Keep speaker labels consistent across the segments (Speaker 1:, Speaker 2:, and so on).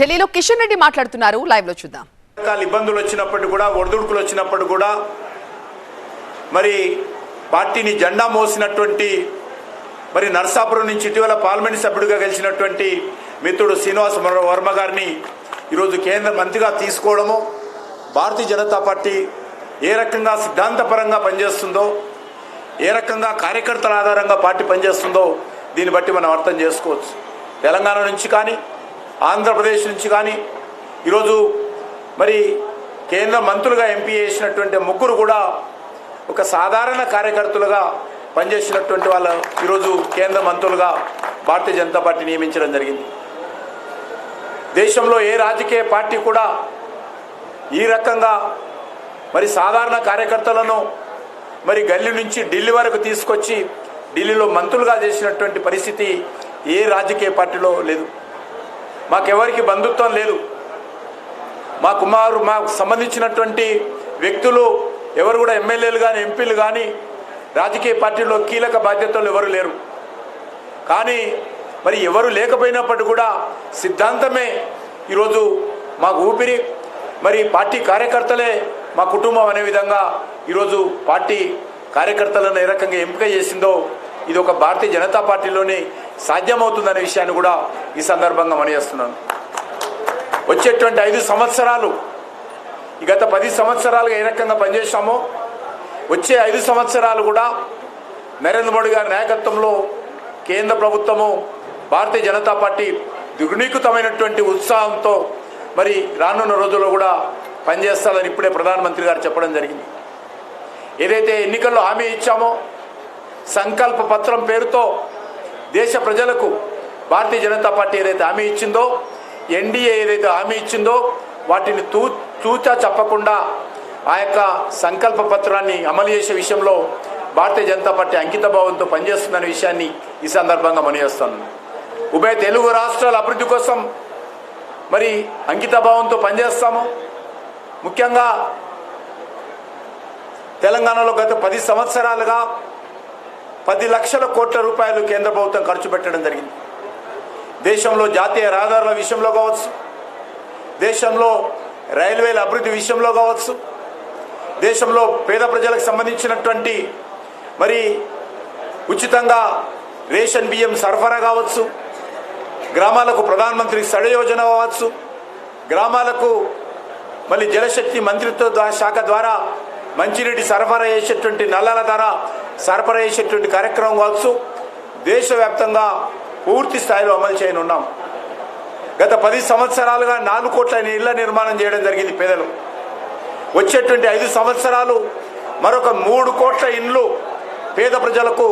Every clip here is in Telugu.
Speaker 1: ఢిల్లీలో కిషన్ రెడ్డి మాట్లాడుతున్నారు, లైవ్ లో చూద్దాం.
Speaker 2: ఇబ్బందులు వచ్చినప్పుడు కూడా ఒడిదుడుకులు వచ్చినప్పుడు కూడా మరి పార్టీని జెండా మోసినటువంటి మరి నర్సాపురం నుంచి ఇటీవల పార్లమెంట్ సభ్యుడిగా గెలిచినటువంటి మిత్రుడు శ్రీనివాస్ వర్మ గారిని ఈరోజు కేంద్ర మంత్రిగా తీసుకోవడము, భారతీయ జనతా పార్టీ ఏ రకంగా సిద్ధాంతపరంగా పనిచేస్తుందో, ఏ రకంగా కార్యకర్తల ఆధారంగా పార్టీ పనిచేస్తుందో దీన్ని బట్టి మనం అర్థం చేసుకోవచ్చు. తెలంగాణ నుంచి కానీ ఆంధ్రప్రదేశ్ నుంచి కానీ ఈరోజు మరి కేంద్ర మంత్రులుగా ఎంపీ చేసినటువంటి ముగ్గురు కూడా ఒక సాధారణ కార్యకర్తలుగా పనిచేసినటువంటి వాళ్ళు ఈరోజు కేంద్ర మంత్రులుగా భారతీయ జనతా పార్టీ నియమించడం జరిగింది. దేశంలో ఏ రాజకీయ పార్టీ కూడా ఈ రకంగా మరి సాధారణ కార్యకర్తలను మరి గల్లీ నుంచి ఢిల్లీ వరకు తీసుకొచ్చి ఢిల్లీలో మంత్రులుగా చేసినటువంటి పరిస్థితి ఏ రాజకీయ పార్టీలో లేదు. మాకెవరికి బంధుత్వం లేదు. మాకు సంబంధించినటువంటి వ్యక్తులు ఎవరు కూడా ఎమ్మెల్యేలు కానీ ఎంపీలు కానీ రాజకీయ పార్టీలో కీలక బాధ్యతలు ఎవరు లేరు. కానీ మరి ఎవరు లేకపోయినప్పటికీ కూడా సిద్ధాంతమే ఈరోజు మాకు ఊపిరి, మరి పార్టీ కార్యకర్తలే మా కుటుంబం అనే విధంగా ఈరోజు పార్టీ కార్యకర్తలను ఏ రకంగా ఎంపిక చేసిందో ఇది ఒక భారతీయ జనతా పార్టీలోనే సాధ్యమవుతుందనే విషయాన్ని కూడా ఈ సందర్భంగా మనయేస్తున్నాను. వచ్చేటువంటి 5 సంవత్సరాలు గత 10 సంవత్సరాలుగా ఏ రకంగా పనిచేశామో వచ్చే 5 సంవత్సరాలు కూడా నరేంద్ర మోడీ గారి నాయకత్వంలో కేంద్ర ప్రభుత్వము భారతీయ జనతా పార్టీ దుర్నీకృతమైనటువంటి ఉత్సాహంతో మరి రానున్న రోజుల్లో కూడా పనిచేస్తారని ఇప్పుడే ప్రధానమంత్రి గారు చెప్పడం జరిగింది. ఏదైతే ఎన్నికల్లో హామీ ఇచ్చామో సంకల్ప పత్రం పేరుతో దేశ ప్రజలకు భారతీయ జనతా పార్టీ ఏదైతే హామీ ఇచ్చిందో, ఎన్డీఏ ఏదైతే హామీ ఇచ్చిందో వాటిని తూచా చెప్పకుండా ఆ యొక్క సంకల్ప పత్రాన్ని అమలు చేసే విషయంలో భారతీయ జనతా పార్టీ అంకిత భావంతో పనిచేస్తుందనే విషయాన్ని ఈ సందర్భంగా మనయేస్తాను. ఉభయ తెలుగు రాష్ట్రాల అభివృద్ధి కోసం మరి అంకిత భావంతో పనిచేస్తాము. ముఖ్యంగా తెలంగాణలో గత 10 సంవత్సరాలుగా 10 లక్షల కోట్ల రూపాయలు కేంద్ర ప్రభుత్వం ఖర్చు పెట్టడం జరిగింది. దేశంలో జాతీయ రహదారుల విషయంలో కావచ్చు, దేశంలో రైల్వేల అభివృద్ధి విషయంలో కావచ్చు, దేశంలో పేద ప్రజలకు సంబంధించినటువంటి మరి ఉచితంగా రేషన్ బియ్యం సరఫరా కావచ్చు, గ్రామాలకు ప్రధానమంత్రి సడక్ యోజన కావచ్చు, గ్రామాలకు మళ్ళీ జలశక్తి మంత్రిత్వ శాఖ ద్వారా మంచినీటి సరఫరా చేసేటువంటి నల్లాల ద్వారా సరఫరా చేసేటువంటి కార్యక్రమం కావచ్చు, దేశవ్యాప్తంగా పూర్తి స్థాయిలో అమలు చేయనున్నాం. గత 10 సంవత్సరాలుగా 4 కోట్ల ఇళ్ల నిర్మాణం చేయడం జరిగింది పేదలు. వచ్చేటువంటి 5 సంవత్సరాలు మరొక 3 కోట్ల ఇండ్లు పేద ప్రజలకు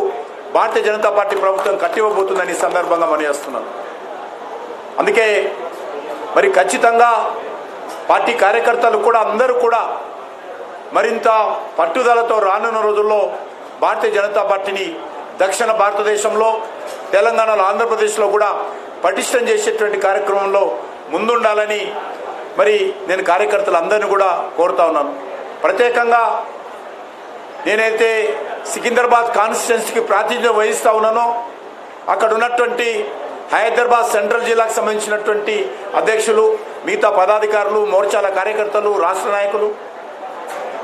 Speaker 2: భారతీయ జనతా పార్టీ ప్రభుత్వం కట్టివ్వబోతుందని సందర్భంగా మనయేస్తున్నాను. అందుకే మరి ఖచ్చితంగా పార్టీ కార్యకర్తలు కూడా అందరూ కూడా మరింత పట్టుదలతో రానున్న రోజుల్లో భారతీయ జనతా పార్టీని దక్షిణ భారతదేశంలో తెలంగాణలో ఆంధ్రప్రదేశ్లో కూడా పటిష్టం చేసేటువంటి కార్యక్రమంలో ముందుండాలని మరి నేను కార్యకర్తలందరినీ కూడా కోరుతా ఉన్నాను. ప్రత్యేకంగా నేనైతే సికింద్రాబాద్ కాన్స్టిట్యున్సీకి ప్రాతినిధ్యం వహిస్తూ ఉన్నానో అక్కడ ఉన్నటువంటి హైదరాబాద్ సెంట్రల్ జిల్లాకు సంబంధించినటువంటి అధ్యక్షులు, మిగతా పదాధికారులు, మోర్చాల కార్యకర్తలు, రాష్ట్ర నాయకులు,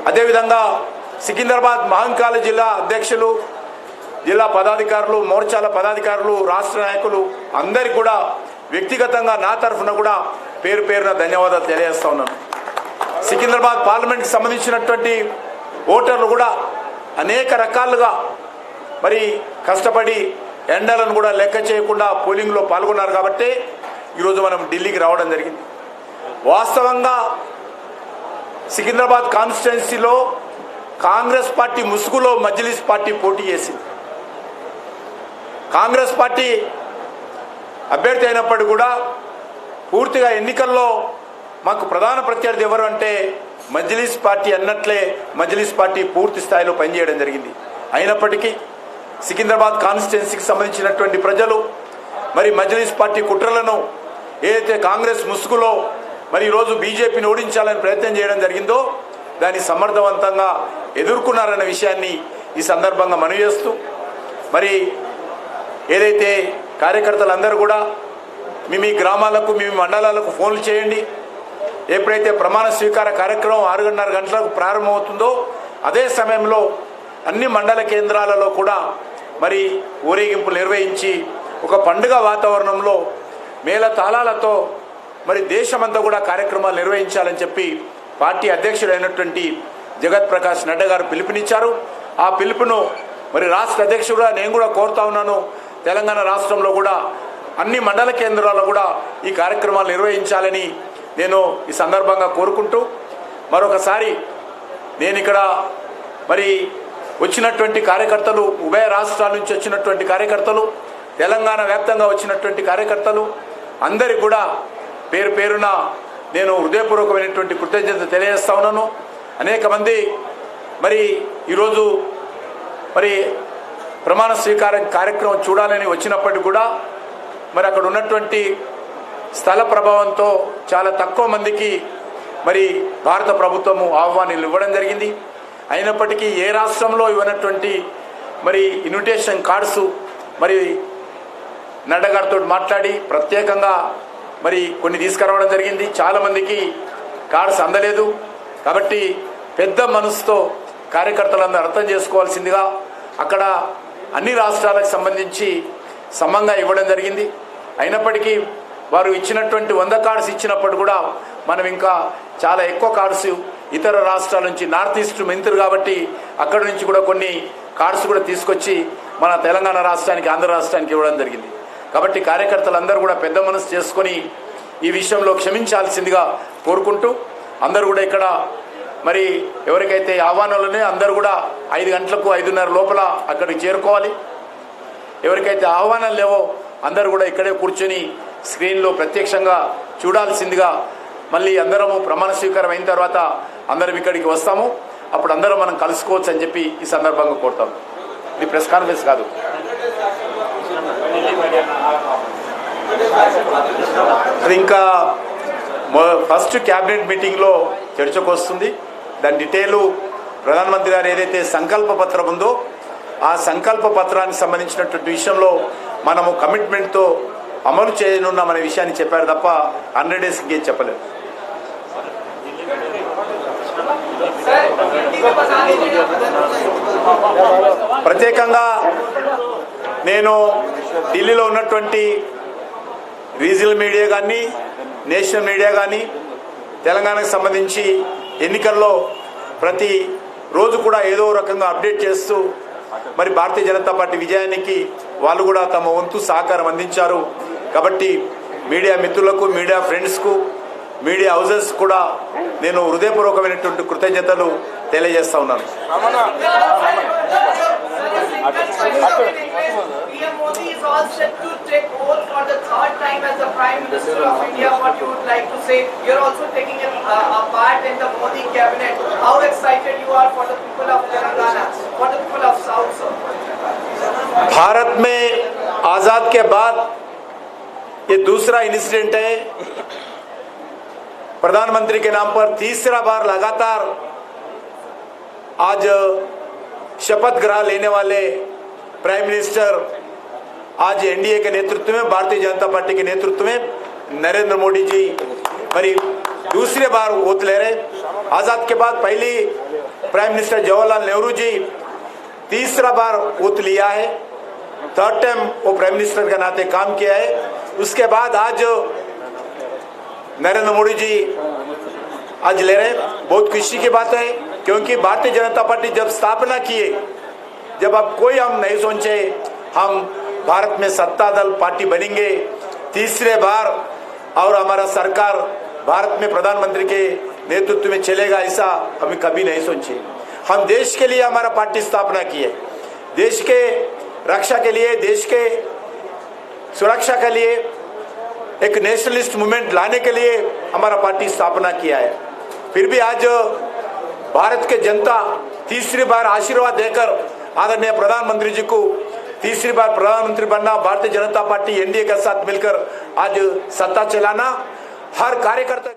Speaker 2: అదేవిధంగా సికింద్రాబాద్ మహంకాళి జిల్లా అధ్యక్షులు, జిల్లా పదాధికారులు, మోర్చాల పదాధికారులు, రాష్ట్ర నాయకులు అందరికీ కూడా వ్యక్తిగతంగా నా తరఫున కూడా పేరు పేరున ధన్యవాదాలు తెలియజేస్తా ఉన్నాను. సికింద్రాబాద్ పార్లమెంట్కి సంబంధించినటువంటి ఓటర్లు కూడా అనేక రకాలుగా మరి కష్టపడి ఎండలను కూడా లెక్క చేయకుండా పోలింగ్లో పాల్గొన్నారు కాబట్టి ఈరోజు మనం ఢిల్లీకి రావడం జరిగింది. వాస్తవంగా సికింద్రాబాద్ కాన్స్టిట్యున్సీలో కాంగ్రెస్ పార్టీ ముసుగులో మజ్లిస్ పార్టీ పోటీ చేసింది. కాంగ్రెస్ పార్టీ అభ్యర్థి అయినప్పటికీ కూడా పూర్తిగా ఎన్నికల్లో మాకు ప్రధాన ప్రత్యర్థి ఎవరు అంటే మజ్లిస్ పార్టీ అన్నట్లే మజ్లిస్ పార్టీ పూర్తి స్థాయిలో పనిచేయడం జరిగింది. అయినప్పటికీ సికింద్రాబాద్ కాన్స్టిట్యున్సీకి సంబంధించినటువంటి ప్రజలు మరి మజ్లిస్ పార్టీ కుట్రలను ఏదైతే కాంగ్రెస్ ముసుగులో మరి ఈరోజు బీజేపీని ఓడించాలని ప్రయత్నం చేయడం జరిగిందో దాన్ని సమర్థవంతంగా ఎదుర్కొన్నారన్న విషయాన్ని ఈ సందర్భంగా మనవి చేస్తూ మరి ఏదైతే కార్యకర్తలందరూ కూడా మీ గ్రామాలకు మీ మండలాలకు ఫోన్లు చేయండి. ఎప్పుడైతే ప్రమాణ స్వీకార కార్యక్రమం 6:30 గంటలకు ప్రారంభమవుతుందో అదే సమయంలో అన్ని మండల కేంద్రాలలో కూడా మరి ఊరేగింపులు నిర్వహించి ఒక పండుగ వాతావరణంలో మేళ తాళాలతో మరి దేశమంతా కూడా కార్యక్రమాలు నిర్వహించాలని చెప్పి పార్టీ అధ్యక్షుడైనటువంటి జగత్ ప్రకాష్ నడ్డా గారు పిలుపునిచ్చారు. ఆ పిలుపును మరి రాష్ట్ర అధ్యక్షుడుగా నేను కూడా కోరుతా ఉన్నాను. తెలంగాణ రాష్ట్రంలో కూడా అన్ని మండల కేంద్రాల్లో కూడా ఈ కార్యక్రమాలు నిర్వహించాలని నేను ఈ సందర్భంగా కోరుకుంటూ మరొకసారి నేను ఇక్కడ మరి వచ్చినటువంటి కార్యకర్తలు, ఉభయ రాష్ట్రాల నుంచి వచ్చినటువంటి కార్యకర్తలు, తెలంగాణ వ్యాప్తంగా వచ్చినటువంటి కార్యకర్తలు అందరికీ కూడా పేరు పేరున నేను హృదయపూర్వకమైనటువంటి కృతజ్ఞత తెలియజేస్తా ఉన్నాను. అనేక మంది మరి ఈరోజు మరి ప్రమాణ స్వీకారం కార్యక్రమం చూడాలని వచ్చినప్పటికీ కూడా మరి అక్కడ ఉన్నటువంటి స్థల ప్రభావంతో చాలా తక్కువ మందికి మరి భారత ప్రభుత్వము ఆహ్వానాలు ఇవ్వడం జరిగింది. అయినప్పటికీ ఏ రాష్ట్రంలో ఇవ్వనటువంటి మరి ఇన్విటేషన్ కార్డ్స్ మరి నడ్డా గారితో మాట్లాడి ప్రత్యేకంగా మరి కొన్ని తీసుకురావడం జరిగింది. చాలామందికి కార్డ్స్ అందలేదు. కాబట్టి పెద్ద మనసుతో కార్యకర్తలందరూ అర్థం చేసుకోవాల్సిందిగా అక్కడ అన్ని రాష్ట్రాలకు సంబంధించి సమంగా ఇవ్వడం జరిగింది. అయినప్పటికీ వారు ఇచ్చినటువంటి 100 కార్డ్స్ ఇచ్చినప్పుడు కూడా మనం ఇంకా చాలా ఎక్కువ కార్డ్స్ ఇతర రాష్ట్రాల నుంచి, నార్త్ ఈస్ట్ మంత్రి కాబట్టి అక్కడి నుంచి కూడా కొన్ని కార్డ్స్ కూడా తీసుకొచ్చి మన తెలంగాణ రాష్ట్రానికి, ఆంధ్ర రాష్ట్రానికి ఇవ్వడం జరిగింది. కాబట్టి కార్యకర్తలందరూ కూడా పెద్ద మనసు చేసుకొని ఈ విషయంలో క్షమించాల్సిందిగా కోరుకుంటూ అందరూ కూడా ఇక్కడ మరి ఎవరికైతే ఆహ్వానాలు ఉన్నాయో అందరూ కూడా 5 గంటలకు 5:30 లోపల అక్కడికి చేరుకోవాలి. ఎవరికైతే ఆహ్వానాలు లేవో అందరూ కూడా ఇక్కడే కూర్చొని స్క్రీన్లో ప్రత్యక్షంగా చూడాల్సిందిగా, మళ్ళీ అందరము ప్రమాణ స్వీకారం అయిన తర్వాత అందరం ఇక్కడికి వస్తాము. అప్పుడు అందరం మనం కలుసుకోవచ్చు అని చెప్పి ఈ సందర్భంగా కోరుతాం. ఇది ప్రెస్ కాన్ఫరెన్స్ కాదు. అది ఇంకా ఫస్ట్ క్యాబినెట్ మీటింగ్లో చర్చకు వస్తుంది. దాని డీటెయిల్ ప్రధానమంత్రి గారు ఏదైతే సంకల్ప పత్రం ఉందో ఆ సంకల్ప పత్రానికి సంబంధించినటువంటి విషయంలో మనము కమిట్మెంట్తో అమలు చేయనున్నామనే విషయాన్ని చెప్పారు తప్ప 100 డేస్ ఇంకేం చెప్పలేదు. ప్రత్యేకంగా నేను ఢిల్లీలో ఉన్నటువంటి రీజనల్ మీడియా కానీ, నేషనల్ మీడియా కానీ తెలంగాణకు సంబంధించి ఎన్నికల్లో ప్రతి రోజు కూడా ఏదో రకంగా అప్డేట్ చేస్తూ మరి భారతీయ జనతా పార్టీ విజయానికి వాళ్ళు కూడా తమ వంతు సహకారం అందించారు. కాబట్టి మీడియా మిత్రులకు, మీడియా ఫ్రెండ్స్కు, మీడియా హౌజెస్ కూడా నేను హృదయపూర్వకమైనటువంటి కృతజ్ఞతలు తెలియజేస్తా ఉన్నాను.
Speaker 3: PM Modi is all set to take oath for the third time as the Prime Minister of India. What you would like to say? You're also taking a part in the Modi cabinet. How excited you are for the people of Telangana, for the people of South? Sir?
Speaker 2: Bharat में आज़ाद के बाद ये दूसरा इंसिडेंट है. प्रधानमंत्री के नाम पर तीसरा बार लगातार आज शपथ ग्रहण लेने वाले प्राइम मिनिस्टर आज एनडीए के नेतृत्व में, भारतीय जनता पार्टी के नेतृत्व में नरेंद्र मोदी जी मरी दूसरी बार ओथ ले रहे. आजाद के बाद पहली प्राइम मिनिस्टर जवाहरलाल नेहरू जी तीसरा बार ओथ लिया है. थर्ड टाइम वो प्राइम मिनिस्टर के नाते काम किया है. उसके बाद आज नरेंद्र मोदी जी आज ले रहे. बहुत खुशी की बात है क्योंकि भारतीय जनता पार्टी जब स्थापना किए, जब अब कोई हम नहीं सोचे हम भारत में सत्ता दल पार्टी बनेंगे तीसरे बार और हमारा सरकार भारत में प्रधानमंत्री के नेतृत्व में चलेगा, ऐसा हमें कभी नहीं सोचे. हम देश के लिए हमारा पार्टी स्थापना की है. देश के रक्षा के लिए, देश के सुरक्षा के लिए, एक नेशनलिस्ट मूवमेंट लाने के लिए हमारा पार्टी स्थापना किया है. फिर भी आज भारत के जनता तीसरी बार आशीर्वाद देकर आदरणीय प्रधानमंत्री जी को तीसरी बार प्रधानमंत्री बनना, भारतीय जनता पार्टी एनडीए के साथ मिलकर आज सत्ता चलाना हर कार्यकर्ता